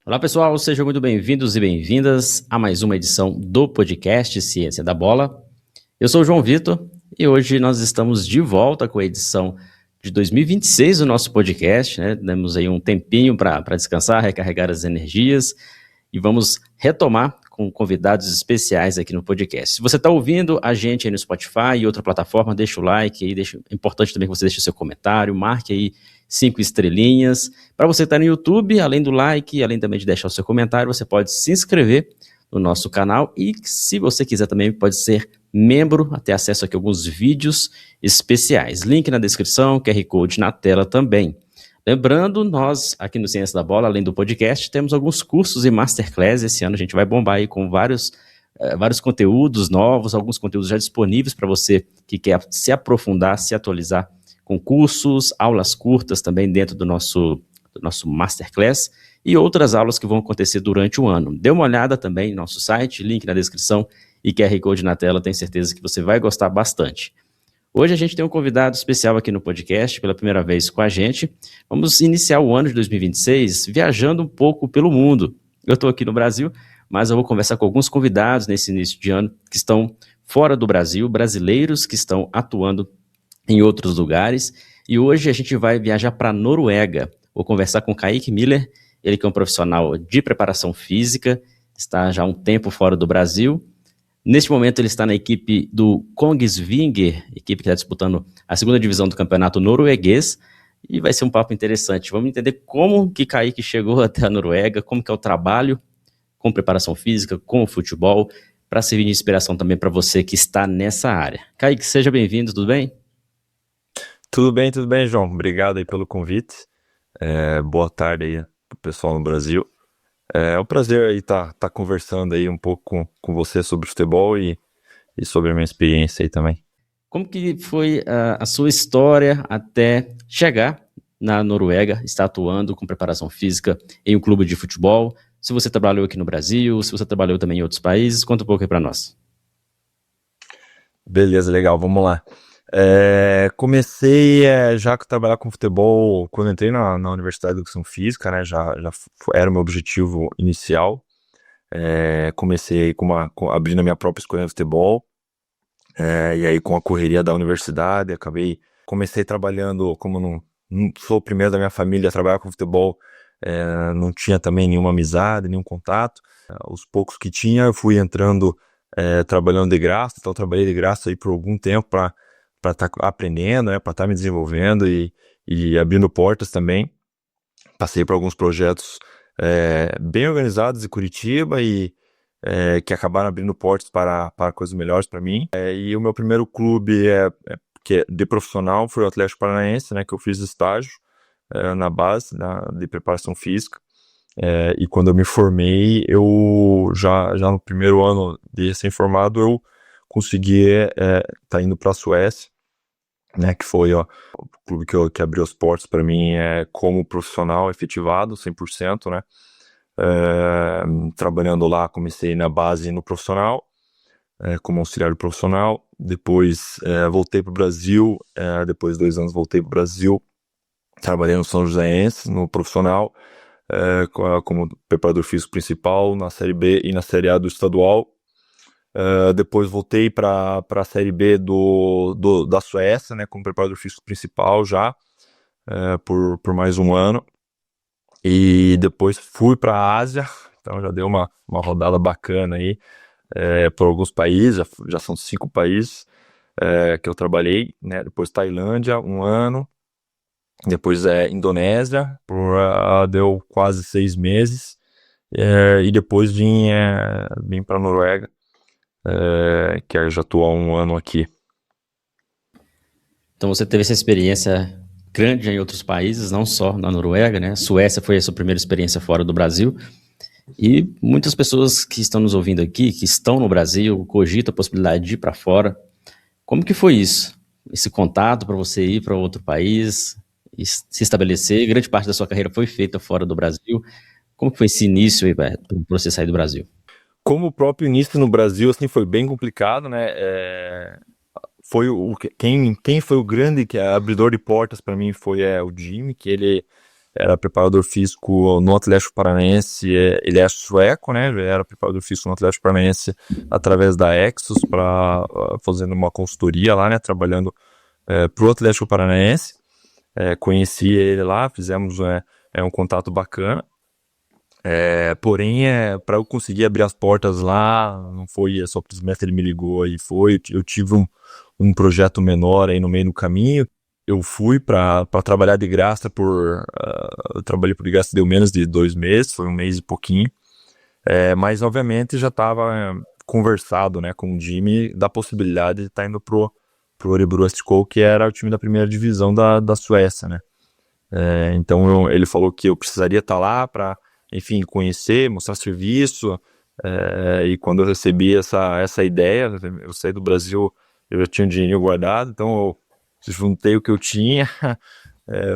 Olá pessoal, sejam muito bem-vindos e bem-vindas a mais uma edição do podcast Ciência da Bola. Eu sou o João Vitor e hoje nós estamos de volta com a edição de 2026 do nosso podcast, né? Demos aí um tempinho para descansar, recarregar as energias e vamos retomar com convidados especiais aqui no podcast. Se você está ouvindo a gente aí no Spotify e outra plataforma, deixa o like aí, é importante também que você deixe o seu comentário, marque aí 5 estrelinhas. Para você que está no YouTube, além do like, além também de deixar o seu comentário, você pode se inscrever no nosso canal e, se você quiser também, pode ser membro, ter acesso aqui a alguns vídeos especiais. Link na descrição, QR Code na tela também. Lembrando, nós aqui no Ciência da Bola, além do podcast, temos alguns cursos e masterclass. Esse ano a gente vai bombar aí com vários conteúdos novos, alguns conteúdos já disponíveis para você que quer se aprofundar, se atualizar com cursos, aulas curtas também dentro do nosso masterclass e outras aulas que vão acontecer durante o ano. Dê uma olhada também no nosso site, link na descrição e QR Code na tela, tenho certeza que você vai gostar bastante. Hoje a gente tem um convidado especial aqui no podcast, pela primeira vez com a gente. Vamos iniciar o ano de 2026 viajando um pouco pelo mundo. Eu estou aqui no Brasil, mas eu vou conversar com alguns convidados nesse início de ano que estão fora do Brasil, brasileiros que estão atuando em outros lugares. E hoje a gente vai viajar para a Noruega. Vou conversar com Kaique Miller, ele que é um profissional de preparação física, está já há um tempo fora do Brasil. Neste momento ele está na equipe do Kongsvinger, equipe que está disputando a segunda divisão do campeonato norueguês, e vai ser um papo interessante. Vamos entender como que Kaique chegou até a Noruega, como que é o trabalho com preparação física, com o futebol, para servir de inspiração também para você que está nessa área. Kaique, seja bem-vindo, tudo bem? Tudo bem, João. Obrigado aí pelo convite. Boa tarde aí pro pessoal no Brasil. É um prazer aí tá conversando aí um pouco com você sobre futebol e sobre a minha experiência aí também. Como que foi a sua história até chegar na Noruega, estar atuando com preparação física em um clube de futebol? Se você trabalhou aqui no Brasil, se você trabalhou também em outros países, conta um pouco aí para nós. Beleza, legal, vamos lá. Comecei já a trabalhar com futebol quando entrei na Universidade de Educação Física, né? Já era o meu objetivo inicial. Comecei abrindo a minha própria escola de futebol. E aí com a correria da universidade, comecei trabalhando, como não sou o primeiro da minha família a trabalhar com futebol, não tinha também nenhuma amizade, nenhum contato. Os poucos que tinha, eu fui entrando, trabalhando de graça, então eu trabalhei de graça aí por algum tempo para estar aprendendo, né, para estar me desenvolvendo e abrindo portas também. Passei por alguns projetos bem organizados em Curitiba e que acabaram abrindo portas para coisas melhores para mim. E o meu primeiro clube que é de profissional foi o Atlético Paranaense, né, que eu fiz estágio na base de preparação física. E quando eu me formei, eu já no primeiro ano de recém-formado, eu consegui tá indo para a Suécia, né, que foi o clube que abriu as portas para mim como profissional efetivado, 100%, né. Trabalhando lá, comecei na base no profissional, como auxiliar profissional. Depois voltei para o Brasil, depois de 2 anos voltei para o Brasil, trabalhei no São Joséense, no profissional, como preparador físico principal na Série B e na Série A do estadual. Depois voltei para a Série B da Suécia, né, como preparador físico principal já, por mais um ano. E depois fui para a Ásia, então já deu uma rodada bacana aí, por alguns países, já são 5 países que eu trabalhei, né? Depois Tailândia, 1 ano, depois Indonésia, deu quase 6 meses, e depois vim para a Noruega, que eu já estou há 1 ano aqui. Então você teve essa experiência grande em outros países, não só na Noruega, né? Suécia foi a sua primeira experiência fora do Brasil. E muitas pessoas que estão nos ouvindo aqui, que estão no Brasil, cogitam a possibilidade de ir para fora. Como que foi isso? Esse contato para você ir para outro país e se estabelecer? Grande parte da sua carreira foi feita fora do Brasil. Como que foi esse início aí para você sair do Brasil? Como o próprio início no Brasil, assim, foi bem complicado, né? Foi quem foi o grande abridor de portas para mim foi o Jimmy, que ele era preparador físico no Atlético Paranaense, ele é sueco, né? Ele era preparador físico no Atlético Paranaense através da Exos, fazendo uma consultoria lá, né? Trabalhando para o Atlético Paranaense. Conheci ele lá, fizemos um contato bacana. Porém, para eu conseguir abrir as portas lá, não foi só simplesmente ele me ligou e foi. Eu tive um projeto menor aí no meio do caminho. Eu fui para trabalhar de graça eu trabalhei por de graça, deu menos de 2 meses, foi 1 mês e pouquinho. Mas obviamente já estava conversado, né, com o Jimmy da possibilidade de estar indo pro Örebro SK, que era o time da primeira divisão da Suécia, né. Então ele falou que eu precisaria estar lá para, enfim, conhecer, mostrar serviço. E quando eu recebi essa ideia, eu saí do Brasil, eu já tinha um dinheirinho guardado, então eu juntei o que eu tinha,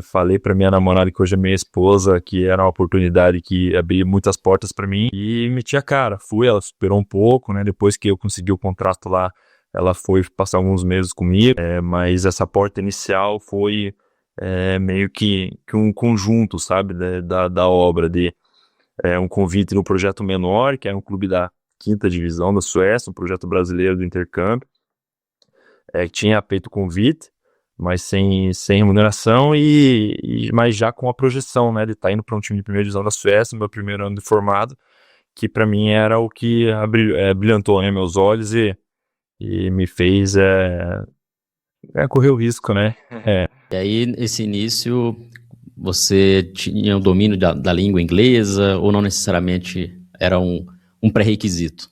falei para minha namorada, que hoje é minha esposa, que era uma oportunidade que abria muitas portas para mim, e meti a cara. Ela esperou um pouco, né? Depois que eu consegui o contrato lá, ela foi passar alguns meses comigo, mas essa porta inicial foi meio que um conjunto, sabe, da obra, de um convite no projeto menor, que era um clube da 5ª divisão da Suécia, um projeto brasileiro do intercâmbio, que tinha feito o convite, mas sem remuneração, mas já com a projeção, né, de estar indo para um time de primeira divisão da Suécia, no meu primeiro ano de formado, que para mim era o que brilhantou, né, meus olhos e me fez correr o risco, né. E aí, nesse início, você tinha o domínio da língua inglesa ou não necessariamente era um pré-requisito?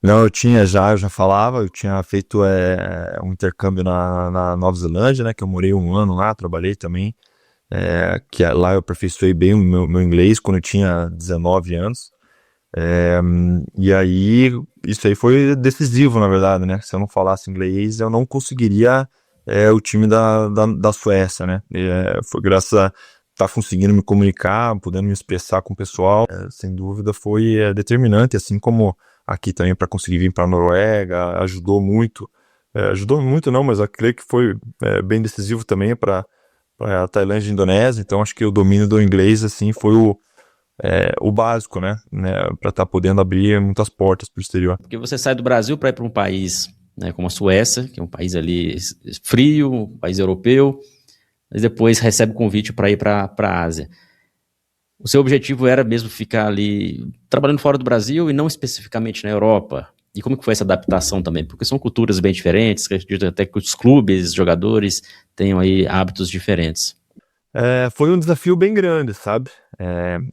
Não, eu já falava, eu tinha feito um intercâmbio na Nova Zelândia, né, que eu morei 1 ano lá, trabalhei também, que lá eu aperfeiçoei bem o meu inglês quando eu tinha 19 anos, e aí isso aí foi decisivo, na verdade, né, se eu não falasse inglês eu não conseguiria o time da Suécia, né, foi graças a estar conseguindo me comunicar, podendo me expressar com o pessoal, sem dúvida foi determinante, assim como aqui também para conseguir vir para a Noruega, ajudou muito não, mas eu creio que foi bem decisivo também para a Tailândia e a Indonésia, então acho que o domínio do inglês assim foi o básico, né para estar podendo abrir muitas portas para o exterior. Porque você sai do Brasil para ir para um país, né, como a Suécia, que é um país ali frio, um país europeu, mas depois recebe o convite para ir para a Ásia. O seu objetivo era mesmo ficar ali trabalhando fora do Brasil e não especificamente na Europa? E como que foi essa adaptação também? Porque são culturas bem diferentes, acredito até que os clubes, os jogadores tenham aí hábitos diferentes. Foi um desafio bem grande, sabe?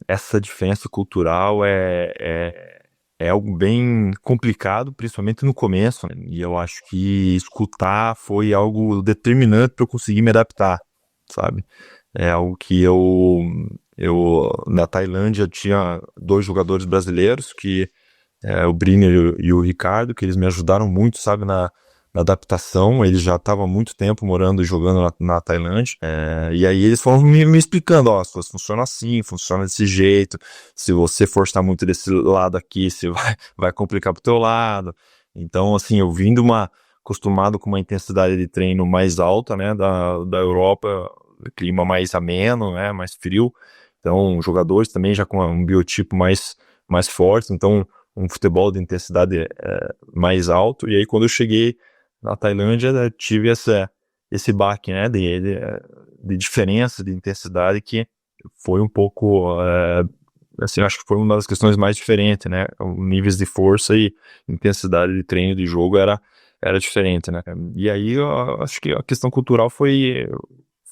Essa diferença cultural é algo bem complicado, principalmente no começo, né? E eu acho que escutar foi algo determinante para eu conseguir me adaptar, sabe? É algo que eu na Tailândia tinha 2 jogadores brasileiros, que o Briner e o Ricardo, que eles me ajudaram muito, sabe, na adaptação. Eles já estavam há muito tempo morando e jogando na Tailândia, e aí eles foram me explicando, as coisas funcionam assim, funciona desse jeito, se você forçar muito desse lado aqui, você vai complicar pro teu lado. Então, assim, eu acostumado com uma intensidade de treino mais alta, né, da Europa, clima mais ameno, né, mais frio, então jogadores também já com um biotipo mais forte, então um futebol de intensidade mais alto. E aí quando eu cheguei na Tailândia, eu tive esse baque, né, de diferença de intensidade, que foi um pouco assim, acho que foi uma das questões mais diferentes, né, níveis de força e intensidade de treino de jogo era diferente, né. E aí eu acho que a questão cultural foi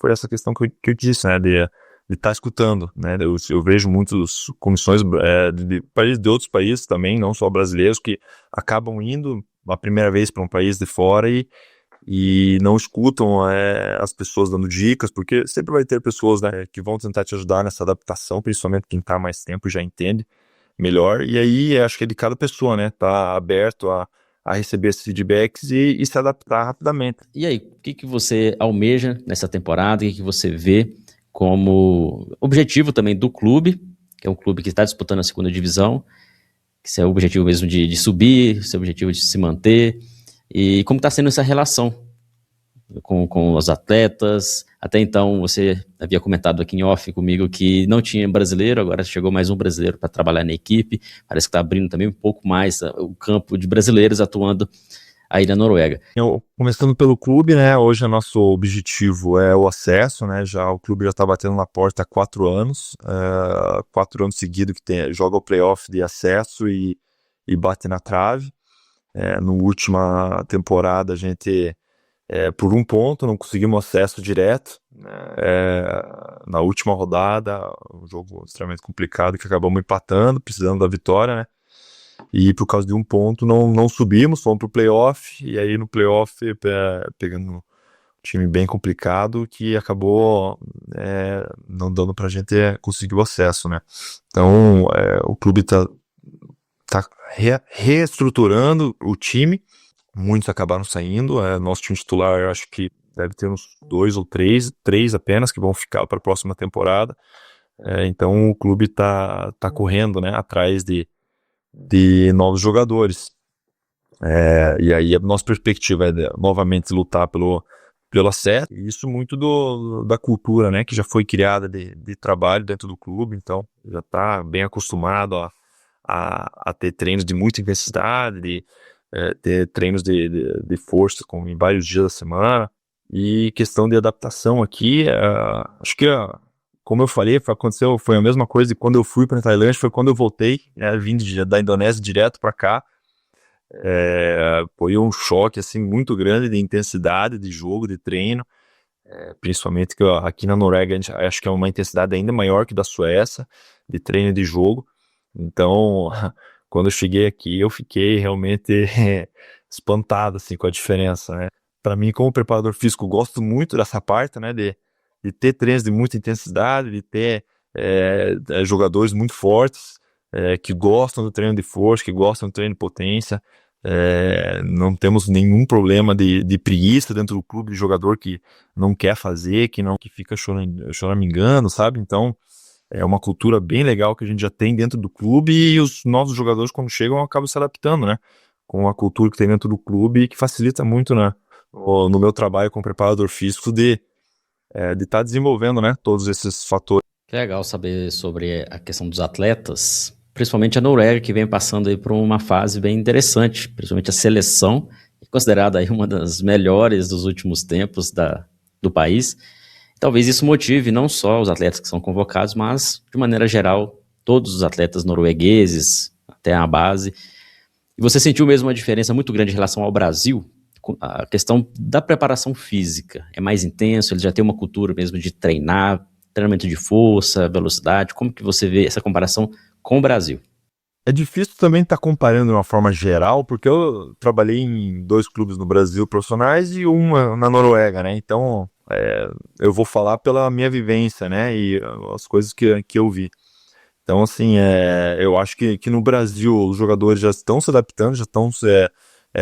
essa questão que eu disse, né, de estar escutando, né, eu vejo muitas comissões de outros países também, não só brasileiros, que acabam indo a primeira vez para um país de fora e não escutam as pessoas dando dicas, porque sempre vai ter pessoas, né, que vão tentar te ajudar nessa adaptação, principalmente quem está há mais tempo e já entende melhor, e aí acho que é de cada pessoa, né, tá aberto a receber esses feedbacks e se adaptar rapidamente. E aí, o que você almeja nessa temporada? O que você vê como objetivo também do clube, que é um clube que está disputando a 2ª divisão, que se é o objetivo mesmo de subir, se é o objetivo de se manter, e como está sendo essa relação com os atletas, Até então, você havia comentado aqui em off comigo que não tinha brasileiro, agora chegou mais um brasileiro para trabalhar na equipe. Parece que está abrindo também um pouco mais o campo de brasileiros atuando aí na Noruega. Começando pelo clube, né? Hoje o nosso objetivo é o acesso, né? O clube já está batendo na porta há 4 anos, 4 anos seguidos que joga o playoff de acesso e bate na trave. Na última temporada a gente, por um ponto, não conseguimos acesso direto, né? Na última rodada, um jogo extremamente complicado que acabamos empatando, precisando da vitória, né? E por causa de um ponto não subimos, fomos pro playoff, e aí no playoff pegando um time bem complicado que acabou não dando pra gente conseguir o acesso, né? Então o clube tá reestruturando o time, muitos acabaram saindo, nosso time titular eu acho que deve ter uns 2 ou 3 apenas que vão ficar para a próxima temporada, então o clube tá correndo, né, atrás de novos jogadores. E aí a nossa perspectiva é novamente lutar pelo acesso, e isso muito da cultura, né, que já foi criada de trabalho dentro do clube, então já está bem acostumado a ter treinos de muita intensidade, ter treinos de força em vários dias da semana, e questão de adaptação aqui, acho que como eu falei, foi a mesma coisa quando eu fui para a Tailândia, foi quando eu voltei, vim da Indonésia direto para cá. Foi um choque assim, muito grande de intensidade de jogo, de treino, principalmente que aqui na Noruega acho que é uma intensidade ainda maior que da Suécia, de treino e de jogo. Então, quando eu cheguei aqui, eu fiquei realmente espantado assim, com a diferença, né? Para mim, como preparador físico, gosto muito dessa parte, né, de ter treinos de muita intensidade, de ter jogadores muito fortes, que gostam do treino de força, que gostam do treino de potência. Não temos nenhum problema de preguiça dentro do clube, de jogador que não quer fazer, que fica choramingando, sabe? Então, é uma cultura bem legal que a gente já tem dentro do clube, e os novos jogadores, quando chegam, acabam se adaptando, né? Com a cultura que tem dentro do clube, que facilita muito, né, no meu trabalho como preparador físico de estar desenvolvendo, né, todos esses fatores. Que legal saber sobre a questão dos atletas, principalmente a Noruega, que vem passando aí por uma fase bem interessante, principalmente a seleção, considerada aí uma das melhores dos últimos tempos do país. Talvez isso motive não só os atletas que são convocados, mas, de maneira geral, todos os atletas noruegueses, até a base. E você sentiu mesmo uma diferença muito grande em relação ao Brasil? A questão da preparação física é mais intenso, eles já têm uma cultura mesmo de treinar, treinamento de força, velocidade. Como que você vê essa comparação com o Brasil? É difícil também estar comparando de uma forma geral, porque eu trabalhei em 2 clubes no Brasil profissionais e uma na Noruega, né? Então, eu vou falar pela minha vivência, né? E as coisas que eu vi. Então, assim, eu acho que no Brasil os jogadores já estão se adaptando, já estão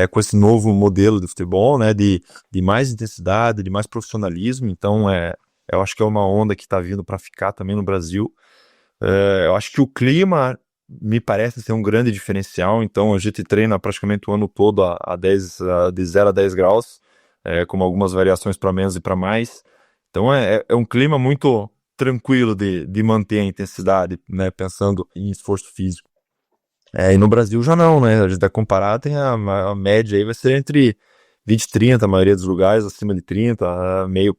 com esse novo modelo de futebol, né? De mais intensidade, de mais profissionalismo. Então, eu acho que é uma onda que está vindo para ficar também no Brasil. Eu acho que o clima me parece ser um grande diferencial, então a gente treina praticamente o ano todo de 0 a 10 graus, com algumas variações para menos e para mais. Então é um clima muito tranquilo de manter a intensidade, né, pensando em esforço físico. E no Brasil já não, né? A gente vai comparar, tem a média aí vai ser entre 20 e 30, a maioria dos lugares acima de 30, meio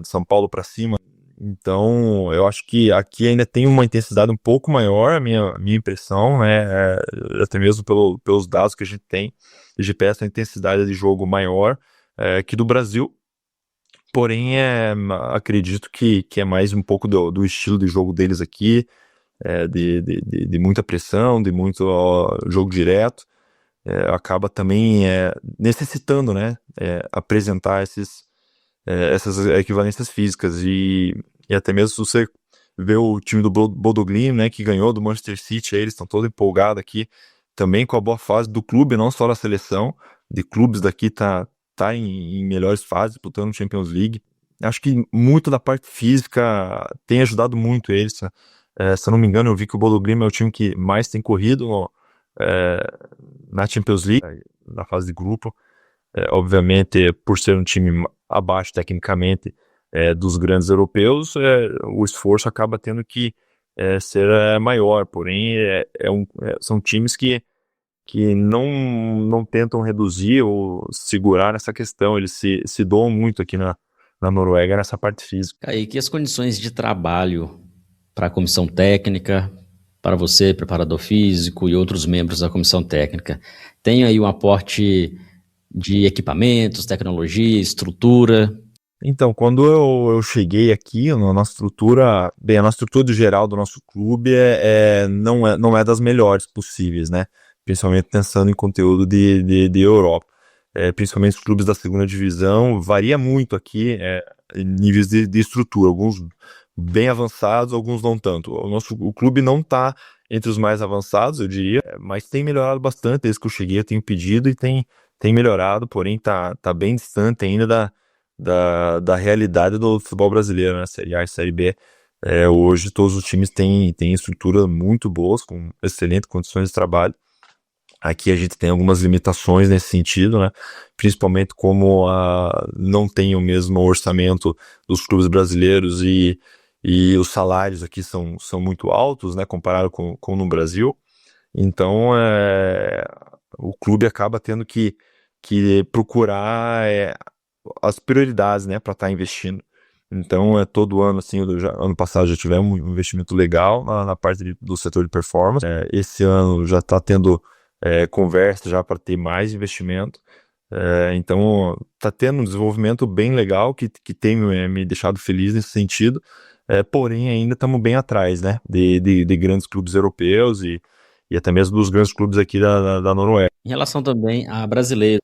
de São Paulo para cima. Então, eu acho que aqui ainda tem uma intensidade um pouco maior, a minha impressão, né? Até mesmo pelos dados que a gente tem, de GPS, a intensidade de jogo maior que do Brasil. Porém, acredito que é mais um pouco do estilo de jogo deles aqui, de muita pressão, de muito jogo direto. Acaba também necessitando, né, apresentar essas equivalências físicas, e até mesmo se você vê o time do Bodo Glimt, né, que ganhou do Manchester City, aí eles estão todos empolgados aqui, também com a boa fase do clube, não só da seleção, de clubes daqui tá em melhores fases, disputando Champions League. Acho que muito da parte física tem ajudado muito eles. Se eu não me engano, eu vi que o Bodo Glimt é o time que mais tem corrido na Champions League, na fase de grupo. Obviamente, por ser um time abaixo tecnicamente, dos grandes europeus, o esforço acaba tendo que ser maior, porém são times que não tentam reduzir ou segurar essa questão, eles se doam muito aqui na Noruega nessa parte física. Aí, que as condições de trabalho para a comissão técnica, para você, preparador físico e outros membros da comissão técnica, tem aí um aporte de equipamentos, tecnologia, estrutura? Então, quando eu cheguei aqui, a nossa estrutura, bem, a nossa estrutura geral do nosso clube não é das melhores possíveis, né? Principalmente pensando em conteúdo de Europa. Principalmente os clubes da segunda divisão, varia muito aqui em níveis de estrutura, alguns bem avançados, alguns não tanto. O clube não está entre os mais avançados, eu diria, mas tem melhorado bastante. Desde que eu cheguei, eu tenho pedido e tem melhorado, porém tá bem distante ainda da realidade do futebol brasileiro, né? Série A e Série B. Hoje todos os times têm estrutura muito boas, com excelentes condições de trabalho. Aqui a gente tem algumas limitações nesse sentido, né? Principalmente como não tem o mesmo orçamento dos clubes brasileiros e os salários aqui são muito altos, né? Comparado com no Brasil. Então, o clube acaba tendo que procurar as prioridades, né, para estar investindo. Então, todo ano, assim, ano passado já tivemos um investimento legal na parte do setor de performance. Esse ano já está tendo conversa já para ter mais investimento. Então, está tendo um desenvolvimento bem legal que tem me deixado feliz nesse sentido. Porém, ainda estamos bem atrás, né, de grandes clubes europeus e até mesmo dos grandes clubes aqui da Noruega. Em relação também a brasileiros,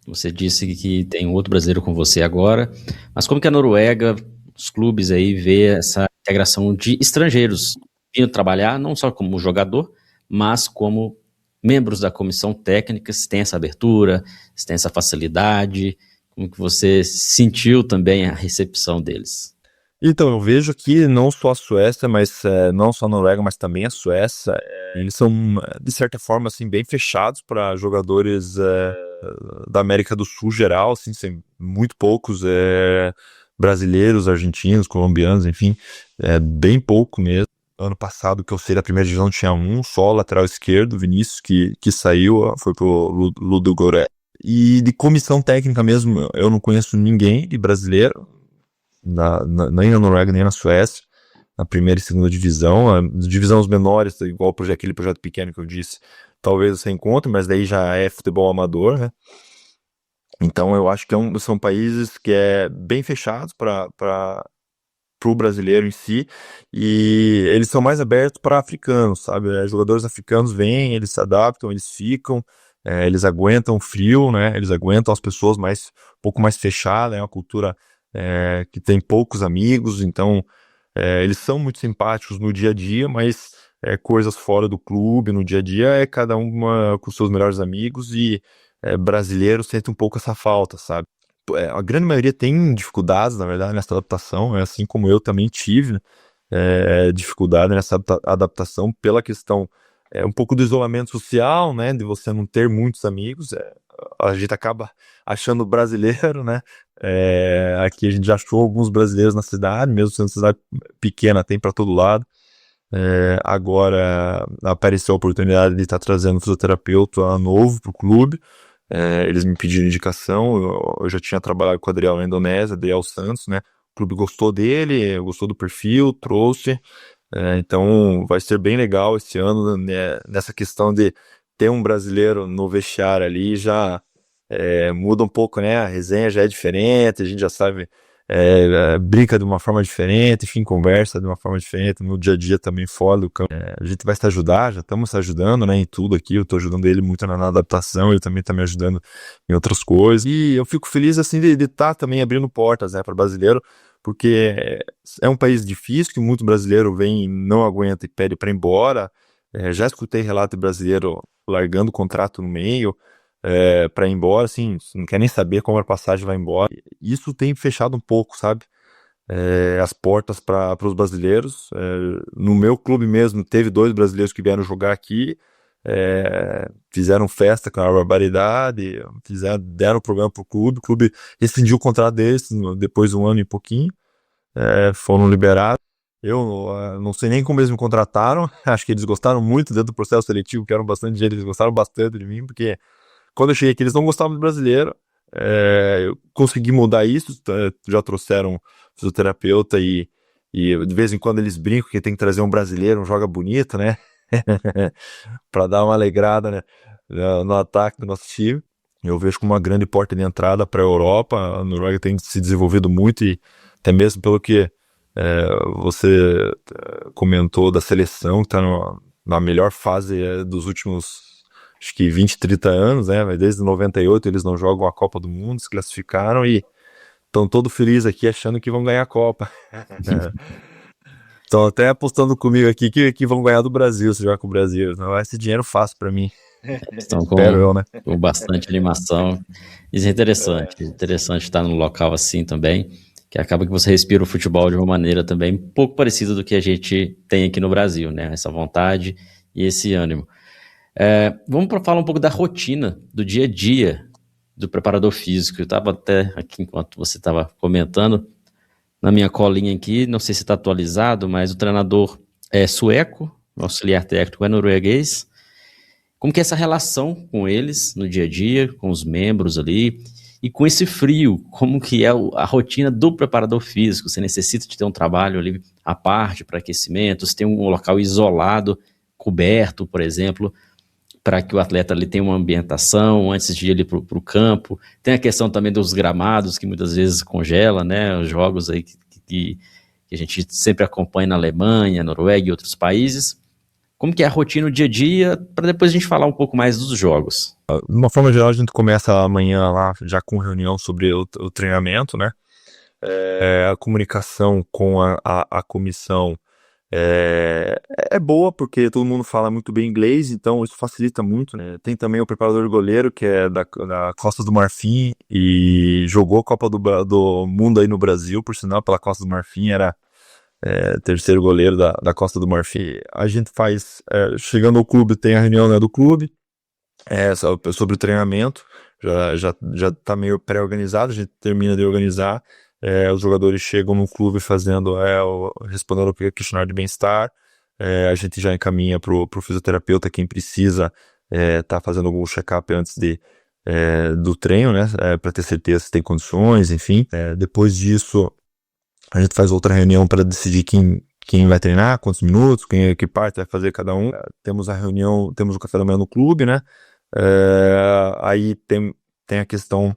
você disse que tem outro brasileiro com você agora, mas como que a Noruega, os clubes aí, vê essa integração de estrangeiros vindo trabalhar, não só como jogador, mas como membros da comissão técnica, se tem essa abertura, se tem essa facilidade, como que você sentiu também a recepção deles? Então, eu vejo que não só a Suécia, mas não só a Noruega, mas também a Suécia, eles são, de certa forma, assim, bem fechados para jogadores da América do Sul geral, assim, tem muito poucos brasileiros, argentinos, colombianos, enfim, bem pouco mesmo. Ano passado, que eu sei, da primeira divisão tinha um só lateral esquerdo, Vinícius, que saiu, foi pro Ludogorets. E de comissão técnica mesmo, eu não conheço ninguém de brasileiro, nem na Noruega, nem na Suécia, na primeira e segunda divisão. A divisão os menores, igual aquele projeto pequeno que eu disse, talvez você encontre, mas daí já é futebol amador, né? Então eu acho que são países que bem fechados para o brasileiro em si, e eles são mais abertos para africanos, sabe? Jogadores africanos vêm, eles se adaptam, eles ficam, eles aguentam o frio, né? Eles aguentam as pessoas um pouco mais fechadas, é uma cultura que tem poucos amigos, então eles são muito simpáticos no dia a dia, mas coisas fora do clube, no dia a dia, é cada uma com seus melhores amigos, e brasileiro sente um pouco essa falta, sabe? A grande maioria tem dificuldades, na verdade, nessa adaptação, assim como eu também tive, né, dificuldade nessa adaptação pela questão um pouco do isolamento social, né, de você não ter muitos amigos. A gente acaba achando brasileiro, né? Aqui a gente já achou alguns brasileiros na cidade, mesmo sendo cidade pequena, tem para todo lado. Agora apareceu a oportunidade de estar trazendo um fisioterapeuta novo para o clube. Eles me pediram indicação, eu já tinha trabalhado com o Adriel na Indonésia, Adriel Santos, né? O clube gostou dele, gostou do perfil, trouxe. Então vai ser bem legal esse ano, né, nessa questão de ter um brasileiro no vestiário ali, já muda um pouco, né? A resenha já é diferente, a gente já sabe, brinca de uma forma diferente, enfim, conversa de uma forma diferente no dia a dia também fora do campo. A gente vai se ajudar, já estamos se ajudando, né, em tudo aqui. Eu estou ajudando ele muito na adaptação, ele também está me ajudando em outras coisas. E eu fico feliz, assim, de estar também abrindo portas, né, para brasileiro, porque é um país difícil, que muito brasileiro vem, não aguenta e pede para ir embora. Já escutei relato de brasileiro largando o contrato no meio para ir embora, assim, não quer nem saber como a passagem vai embora. Isso tem fechado um pouco, sabe? As portas para os brasileiros. No meu clube mesmo, teve 2 brasileiros que vieram jogar aqui, fizeram festa com a barbaridade, deram problema pro clube, o clube rescindiu o contrato deles depois de um ano e pouquinho. foram liberados. Eu não sei nem como eles me contrataram, acho que eles gostaram muito dentro do processo seletivo, que eram bastante gente, eles gostaram bastante de mim, porque quando eu cheguei aqui eles não gostavam de brasileiro, eu consegui mudar isso, já trouxeram fisioterapeuta e de vez em quando eles brincam que tem que trazer um brasileiro, um joga bonito, né? Para dar uma alegrada, né, no ataque do nosso time. Eu vejo como uma grande porta de entrada para a Europa. A Noruega tem se desenvolvido muito e até mesmo pelo que você comentou da seleção, que está na melhor fase dos últimos, acho que 20, 30 anos, né? Desde 98 eles não jogam a Copa do Mundo, se classificaram e estão todos felizes aqui achando que vão ganhar a Copa. Estão até apostando comigo aqui que vão ganhar do Brasil, se jogar com o Brasil. Não vai ser dinheiro fácil para mim. Estão Espero eu, né? com bastante animação. Isso é interessante estar num local assim também, que acaba que você respira o futebol de uma maneira também um pouco parecida do que a gente tem aqui no Brasil, né? Essa vontade e esse ânimo. Vamos falar um pouco da rotina, do dia a dia do preparador físico. Eu estava até aqui, enquanto você estava comentando, na minha colinha aqui, não sei se está atualizado, mas o treinador é sueco, o auxiliar técnico é norueguês. Como que é essa relação com eles no dia a dia, com os membros ali, e com esse frio, como que é a rotina do preparador físico? Você necessita de ter um trabalho ali à parte para aquecimento, você tem um local isolado, coberto, por exemplo, para que o atleta ali tenha uma ambientação antes de ir ali para o campo. Tem a questão também dos gramados, que muitas vezes congela, né? Os jogos aí que a gente sempre acompanha na Alemanha, Noruega e outros países. Como que é a rotina, o dia a dia, para depois a gente falar um pouco mais dos jogos. De uma forma geral, a gente começa amanhã lá já com reunião sobre o treinamento, né? A comunicação com a comissão é boa, porque todo mundo fala muito bem inglês, então isso facilita muito, né? Tem também o preparador de goleiro, que é da Costa do Marfim, e jogou a Copa do Mundo aí no Brasil, por sinal, pela Costa do Marfim, era terceiro goleiro da Costa do Marfim. A gente faz, chegando ao clube, tem a reunião, né, do clube, sobre o treinamento, já tá meio pré-organizado, a gente termina de organizar, os jogadores chegam no clube fazendo, respondendo ao questionário de bem-estar, a gente já encaminha pro fisioterapeuta quem precisa tá fazendo algum check-up antes do treino, né, para ter certeza se tem condições, enfim. Depois disso, a gente faz outra reunião para decidir quem vai treinar, quantos minutos, que parte vai fazer cada um. Temos a reunião, temos o café da manhã no clube, né? Aí tem a questão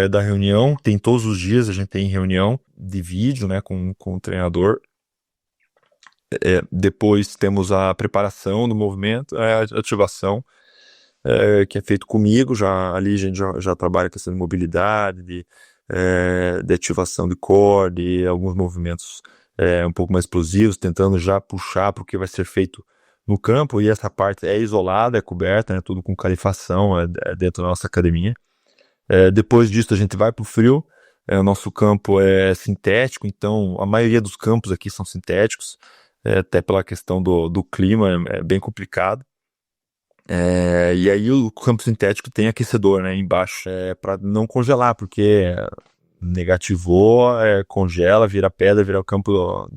da reunião, tem todos os dias a gente tem reunião de vídeo, né, com o treinador. Depois temos a preparação do movimento, a ativação, que é feito comigo, ali a gente já trabalha com essa mobilidade, de ativação de core, de alguns movimentos um pouco mais explosivos, tentando já puxar para o que vai ser feito no campo, e essa parte é isolada, é coberta, né, tudo com calefação dentro da nossa academia. Depois disso a gente vai para o frio, o nosso campo é sintético, então a maioria dos campos aqui são sintéticos, até pela questão do clima, é bem complicado. E aí o campo sintético tem aquecedor, né, embaixo, para não congelar, porque negativou, congela, vira pedra, vira o campo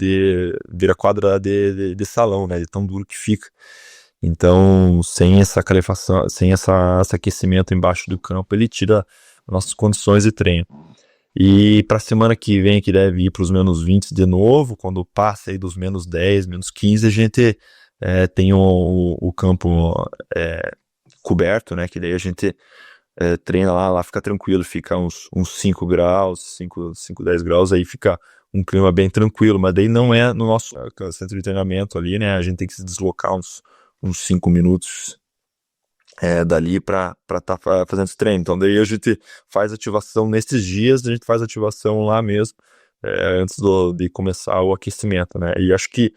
vira quadra de salão, né, de tão duro que fica. Então, sem essa calefação, sem esse aquecimento embaixo do campo, ele tira nossas condições de treino. E para a semana que vem, que deve ir para os menos 20 de novo, quando passa aí dos menos 10, menos 15, a gente tem o campo coberto, né, que daí a gente treina lá fica tranquilo, fica uns 5 graus, 5, 10 graus, aí fica um clima bem tranquilo, mas daí não é no nosso centro de treinamento ali, né, a gente tem que se deslocar uns 5 minutos dali para estar fazendo esse treino. Então daí a gente faz ativação nesses dias, a gente faz ativação lá mesmo, antes de começar o aquecimento, né, e acho que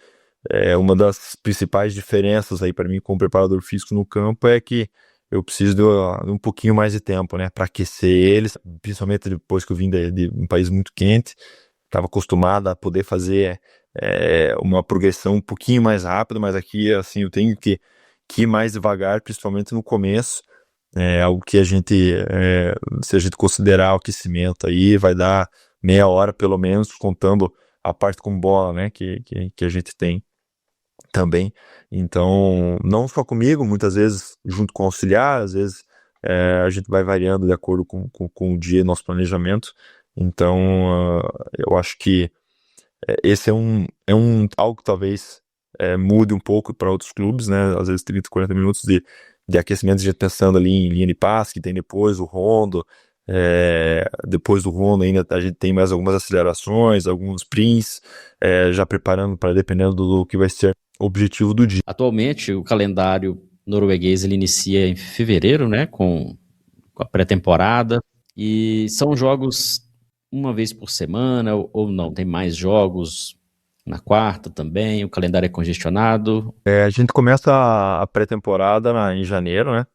uma das principais diferenças aí para mim como preparador físico no campo é que eu preciso de um pouquinho mais de tempo, né, para aquecer eles, principalmente depois que eu vim de um país muito quente, estava acostumado a poder fazer uma progressão um pouquinho mais rápida, mas aqui, assim, eu tenho que ir mais devagar, principalmente no começo, algo que a gente, se a gente considerar o aquecimento aí, vai dar meia hora pelo menos, contando a parte com bola, né, que a gente tem também. Então, não só comigo, muitas vezes junto com o auxiliar, às vezes a gente vai variando de acordo com o dia, nosso planejamento. Então, eu acho que esse é um algo que talvez mude um pouco para outros clubes, né? Às vezes 30, 40 minutos de aquecimento, a gente pensando ali em linha de passe, que tem depois o rondo, depois do rondo ainda a gente tem mais algumas acelerações, alguns sprints, já preparando para dependendo do que vai ser o objetivo do dia. Atualmente, o calendário norueguês ele inicia em fevereiro, né, com a pré-temporada, e são jogos uma vez por semana ou não, tem mais jogos na quarta também, o calendário é congestionado. A gente começa a pré-temporada em janeiro, né?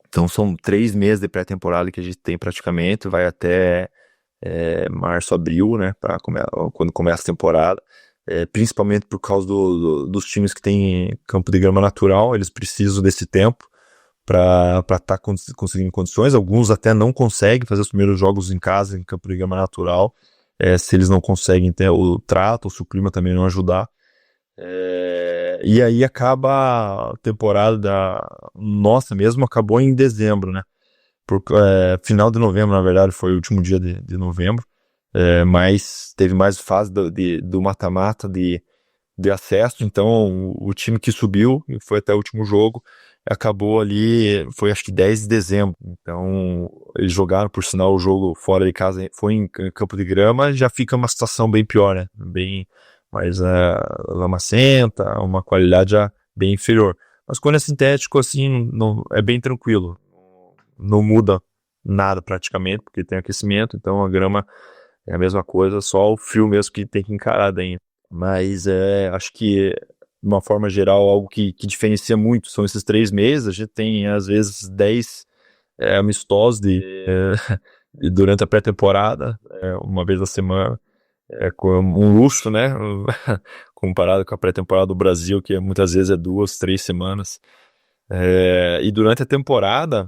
Então são 3 meses de pré-temporada que a gente tem praticamente, vai até março, abril, né? Quando começa a temporada. Principalmente por causa dos times que têm campo de grama natural, eles precisam desse tempo para estar conseguindo condições. Alguns até não conseguem fazer os primeiros jogos em casa, em campo de grama natural, se eles não conseguem ter o trato, ou se o clima também não ajudar. E aí acaba a temporada nossa mesmo, acabou em dezembro, né? Final de novembro, na verdade, foi o último dia de novembro, mas teve mais fase do mata-mata de acesso, então o time que subiu e foi até o último jogo acabou ali, foi acho que 10 de dezembro, então eles jogaram, por sinal, o jogo fora de casa foi em campo de grama, já fica uma situação bem pior, né? Bem mais lamacenta, uma qualidade já bem inferior. Mas quando é sintético, assim, não, é bem tranquilo, não muda nada praticamente, porque tem aquecimento, então a grama é a mesma coisa, só o frio mesmo que tem que encarar dentro. Mas acho que, de uma forma geral, algo que diferencia muito são esses 3 meses. A gente tem, às vezes, 10 amistosos durante a pré-temporada, uma vez a semana. Com um luxo, né? Comparado com a pré-temporada do Brasil, que muitas vezes é 2, 3 semanas. E durante a temporada,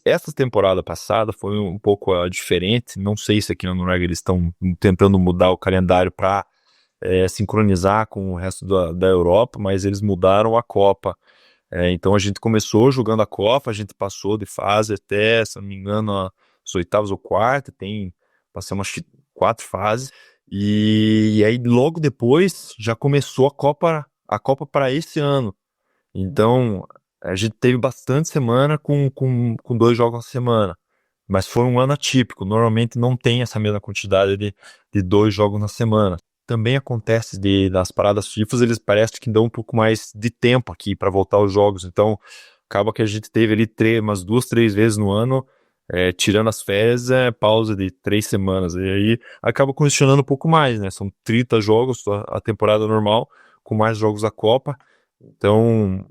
essa temporada passada foi um pouco diferente. Não sei se aqui na Noruega eles estão tentando mudar o calendário para sincronizar com o resto da Europa, mas eles mudaram a Copa. Então a gente começou jogando a Copa, a gente passou de fase até, se não me engano, as oitavas ou quartas, passamos acho que 4 fases, e aí logo depois já começou a Copa para esse ano. Então a gente teve bastante semana com 2 jogos na semana. Mas foi um ano atípico. Normalmente não tem essa mesma quantidade de 2 jogos na semana. Também acontece das paradas FIFA, eles parecem que dão um pouco mais de tempo aqui para voltar aos jogos. Então, acaba que a gente teve ali umas 2, 3 vezes no ano, tirando as férias, pausa de 3 semanas. E aí acaba condicionando um pouco mais, né? São 30 jogos a temporada normal, com mais jogos da Copa. Então,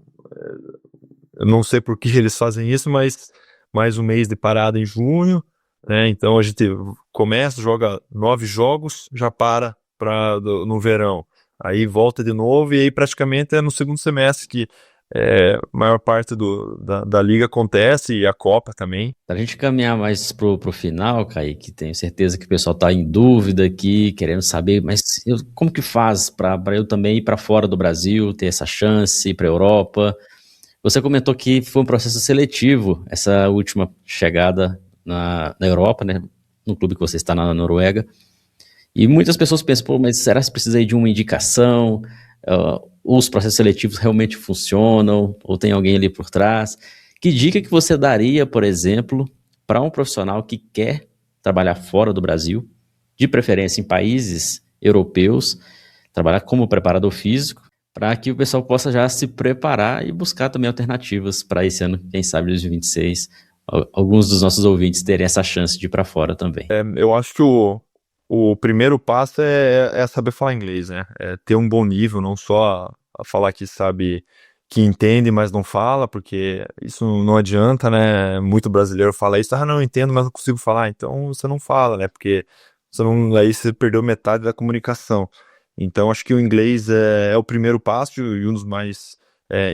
eu não sei por que eles fazem isso, mas mais um mês de parada em junho, né? Então a gente começa, joga 9 jogos, já no verão. Aí volta de novo e aí praticamente é no segundo semestre que a maior parte da liga acontece e a Copa também. Para a gente caminhar mais pro final, Kaique, tenho certeza que o pessoal está em dúvida aqui, querendo saber, mas como que faz para eu também ir para fora do Brasil, ter essa chance, ir para a Europa? Você comentou que foi um processo seletivo, essa última chegada na Europa, né, no clube que você está na Noruega, e muitas pessoas pensam, pô, mas será que precisa aí de uma indicação? Os processos seletivos realmente funcionam? Ou tem alguém ali por trás? Que dica que você daria, por exemplo, para um profissional que quer trabalhar fora do Brasil, de preferência em países europeus, trabalhar como preparador físico, para que o pessoal possa já se preparar e buscar também alternativas para esse ano, quem sabe 2026, alguns dos nossos ouvintes terem essa chance de ir para fora também. Eu acho que o primeiro passo é saber falar inglês, né? É ter um bom nível, não só a falar que sabe, que entende, mas não fala, porque isso não adianta, né? Muito brasileiro fala isso, não entendo, mas não consigo falar. Então você não fala, né? Porque aí você perdeu metade da comunicação. Então acho que o inglês é o primeiro passo e um dos mais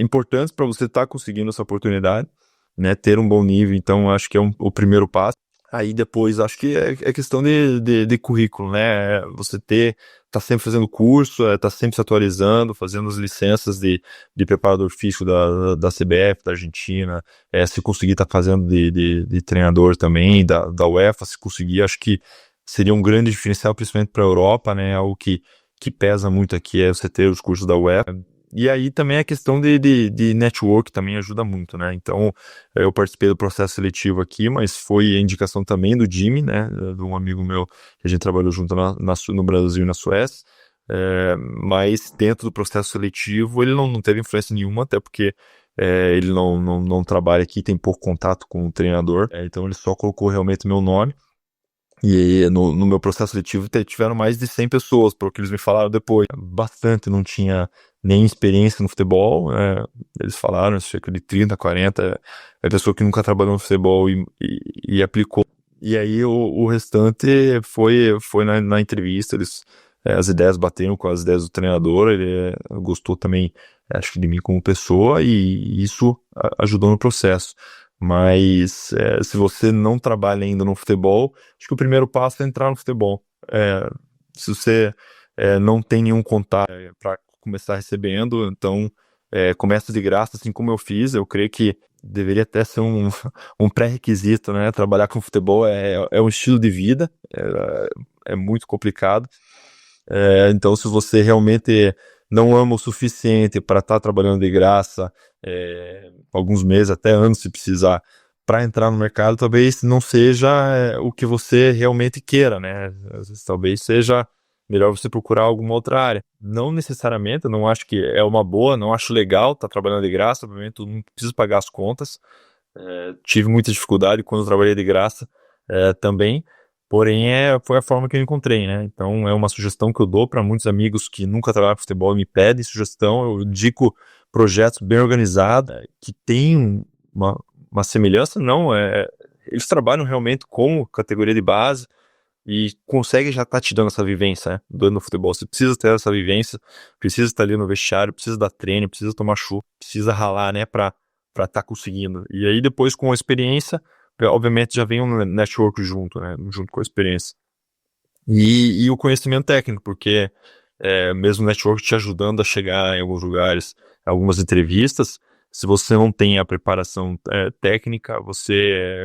importantes para você estar conseguindo essa oportunidade, né? Ter um bom nível, então acho que é o primeiro passo. Aí depois, acho que é questão de currículo, né? Você tá sempre fazendo curso, tá sempre se atualizando, fazendo as licenças de preparador físico da CBF, da Argentina, se conseguir tá fazendo de treinador também, da UEFA, se conseguir, acho que seria um grande diferencial, principalmente para a Europa, né? Algo que pesa muito aqui é você ter os cursos da UEFA. E aí também a questão de network também ajuda muito, né? Então, eu participei do processo seletivo aqui, mas foi a indicação também do Jimmy, né? De um amigo meu que a gente trabalhou junto no Brasil e na Suécia. Mas dentro do processo seletivo ele não teve influência nenhuma, até porque ele não trabalha aqui, tem pouco contato com o treinador, então ele só colocou realmente meu nome. E aí, no meu processo seletivo tiveram mais de 100 pessoas, pelo que eles me falaram depois. Bastante, não tinha nem experiência no futebol. Eles falaram, cerca de 30, 40. É pessoa que nunca trabalhou no futebol e aplicou. E aí o restante foi na entrevista. As ideias bateram com as ideias do treinador. Ele gostou também, acho que de mim como pessoa, e isso ajudou no processo. Mas se você não trabalha ainda no futebol, acho que o primeiro passo é entrar no futebol. Se você não tem nenhum contato para começar recebendo, então começa de graça, assim como eu fiz. Eu creio que deveria até ser um pré-requisito, né? Trabalhar com futebol é um estilo de vida, é muito complicado. Então, se você realmente não ama o suficiente para estar trabalhando de graça, alguns meses, até anos, se precisar, para entrar no mercado, talvez não seja o que você realmente queira, né? Às vezes, talvez seja melhor você procurar alguma outra área. Não necessariamente, eu não acho que é uma boa, não acho legal estar trabalhando de graça, obviamente, todo mundo precisa pagar as contas. Tive muita dificuldade quando eu trabalhei de graça também, porém foi a forma que eu encontrei, né? Então é uma sugestão que eu dou para muitos amigos que nunca trabalham com futebol e me pedem sugestão. Eu indico projetos bem organizados, que têm uma semelhança, não, eles trabalham realmente com categoria de base e conseguem já estar te dando essa vivência, né? No futebol. Você precisa ter essa vivência, precisa estar ali no vestiário, precisa dar treino, precisa tomar chuva, precisa ralar, né, para estar conseguindo. E aí depois com a experiência, obviamente já vem um network junto, né, junto com a experiência. E o conhecimento técnico, porque mesmo o network te ajudando a chegar em alguns lugares, algumas entrevistas, se você não tem a preparação técnica,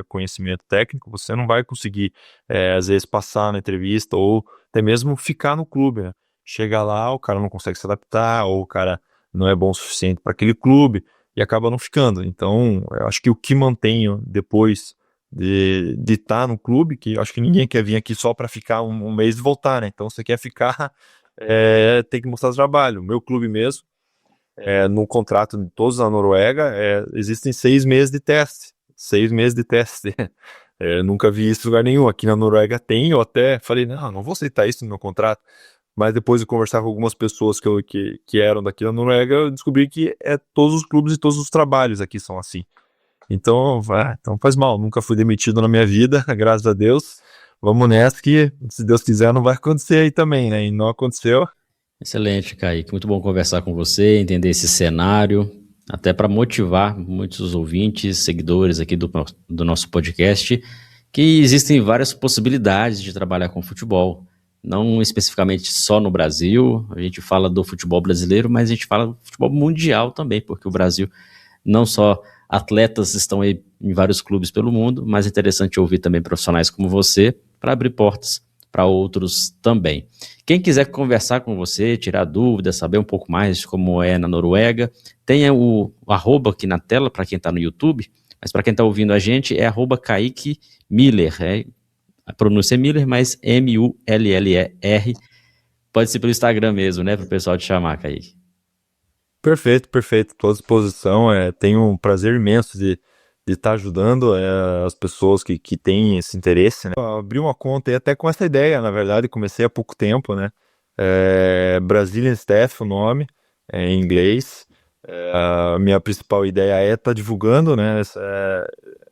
conhecimento técnico, você não vai conseguir, às vezes, passar na entrevista ou até mesmo ficar no clube, né? Chega lá, o cara não consegue se adaptar, ou o cara não é bom o suficiente para aquele clube e acaba não ficando. Então, eu acho que o que mantenho depois de estar no clube, que eu acho que ninguém quer vir aqui só para ficar um mês e voltar, né? Então, você quer ficar, tem que mostrar trabalho. O meu clube mesmo, no contrato de todos na Noruega, existem 6 meses de teste. 6 meses de teste. Nunca vi isso em lugar nenhum. Aqui na Noruega tem, eu até falei, não vou aceitar isso no meu contrato. Mas depois de conversar com algumas pessoas que eram daqui da Noruega, eu descobri que todos os clubes e todos os trabalhos aqui são assim. Então faz mal, nunca fui demitido na minha vida, graças a Deus. Vamos nessa que, se Deus quiser, não vai acontecer aí também, né? E não aconteceu. Excelente, Kaique. Muito bom conversar com você, entender esse cenário, até para motivar muitos ouvintes, seguidores aqui do nosso podcast, que existem várias possibilidades de trabalhar com futebol. Não especificamente só no Brasil, a gente fala do futebol brasileiro, mas a gente fala do futebol mundial também, porque o Brasil não só atletas estão aí em vários clubes pelo mundo, mas é interessante ouvir também profissionais como você para abrir portas para outros também. Quem quiser conversar com você, tirar dúvidas, saber um pouco mais de como é na Noruega, tem o arroba aqui na tela para quem está no YouTube, mas para quem está ouvindo a gente é arroba Kaique Miller, a pronúncia é Miller, mas M-U-L-L-E-R, pode ser pelo Instagram mesmo, né, para o pessoal te chamar, Kaique. Perfeito, perfeito. Estou à disposição. Tenho um prazer imenso de estar ajudando as pessoas que têm esse interesse, né? Eu abri uma conta e até com essa ideia, na verdade, comecei há pouco tempo, né? Brazilian Staff, o nome, em inglês. A minha principal ideia é estar divulgando, né,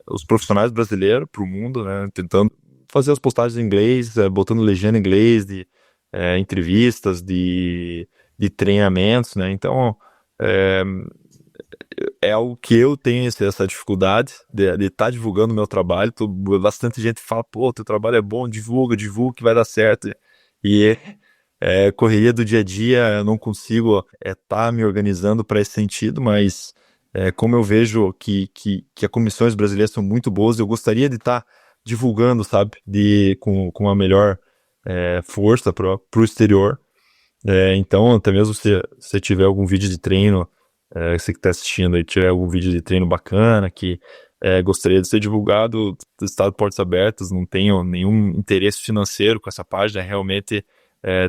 os profissionais brasileiros para o mundo, né? Tentando fazer as postagens em inglês, botando legenda em inglês, de entrevistas, de treinamentos, né? Então, é, é algo que eu tenho essa dificuldade de estar divulgando o meu trabalho. Bastante gente fala, pô, teu trabalho é bom, divulga que vai dar certo. E correria do dia a dia, eu não consigo estar me organizando para esse sentido, mas como eu vejo que as comissões brasileiras são muito boas, eu gostaria de estar divulgando, sabe, com a melhor força para o exterior. Então, até mesmo se você tiver algum vídeo de treino, você que está assistindo aí, tiver algum vídeo de treino bacana que gostaria de ser divulgado, do estado de portas abertas, não tenho nenhum interesse financeiro com essa página, é realmente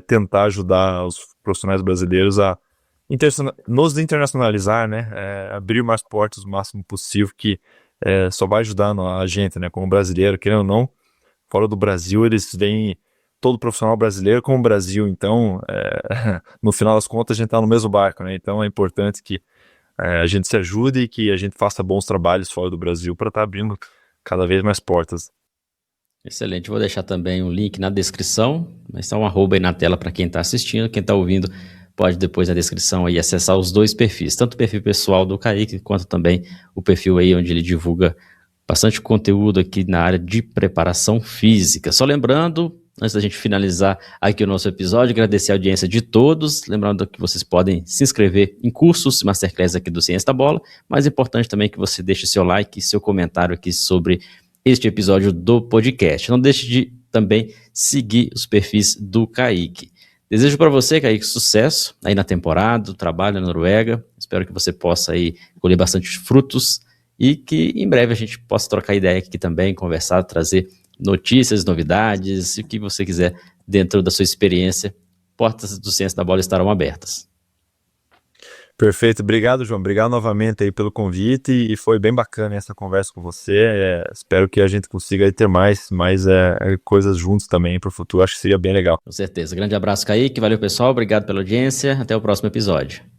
tentar ajudar os profissionais brasileiros a nos internacionalizar, né? Abrir mais portas o máximo possível, que só vai ajudar a gente, né? Como brasileiro, querendo ou não, fora do Brasil, eles veem todo profissional brasileiro como Brasil, então, no final das contas, a gente está no mesmo barco, né? Então é importante que a gente se ajude e que a gente faça bons trabalhos fora do Brasil para estar abrindo cada vez mais portas. Excelente, vou deixar também um link na descrição, mas está um arroba aí na tela para quem está assistindo, quem está ouvindo pode depois na descrição aí acessar os dois perfis, tanto o perfil pessoal do Kaique, quanto também o perfil aí onde ele divulga bastante conteúdo aqui na área de preparação física. Só lembrando, antes da gente finalizar aqui o nosso episódio, agradecer a audiência de todos, lembrando que vocês podem se inscrever em cursos, masterclass aqui do Ciência da Bola, mas é importante também que você deixe seu like e seu comentário aqui sobre este episódio do podcast. Não deixe de também seguir os perfis do Kaique. Desejo para você, Kaique, sucesso aí na temporada, do trabalho na Noruega. Espero que você possa aí colher bastante frutos e que em breve a gente possa trocar ideia aqui também, conversar, trazer notícias, novidades, o que você quiser dentro da sua experiência. Portas do Ciência da Bola estarão abertas. Perfeito, obrigado, João. Obrigado novamente aí pelo convite e foi bem bacana essa conversa com você. Espero que a gente consiga aí ter mais coisas juntos também para o futuro. Acho que seria bem legal. Com certeza. Grande abraço, Kaique. Valeu, pessoal. Obrigado pela audiência. Até o próximo episódio.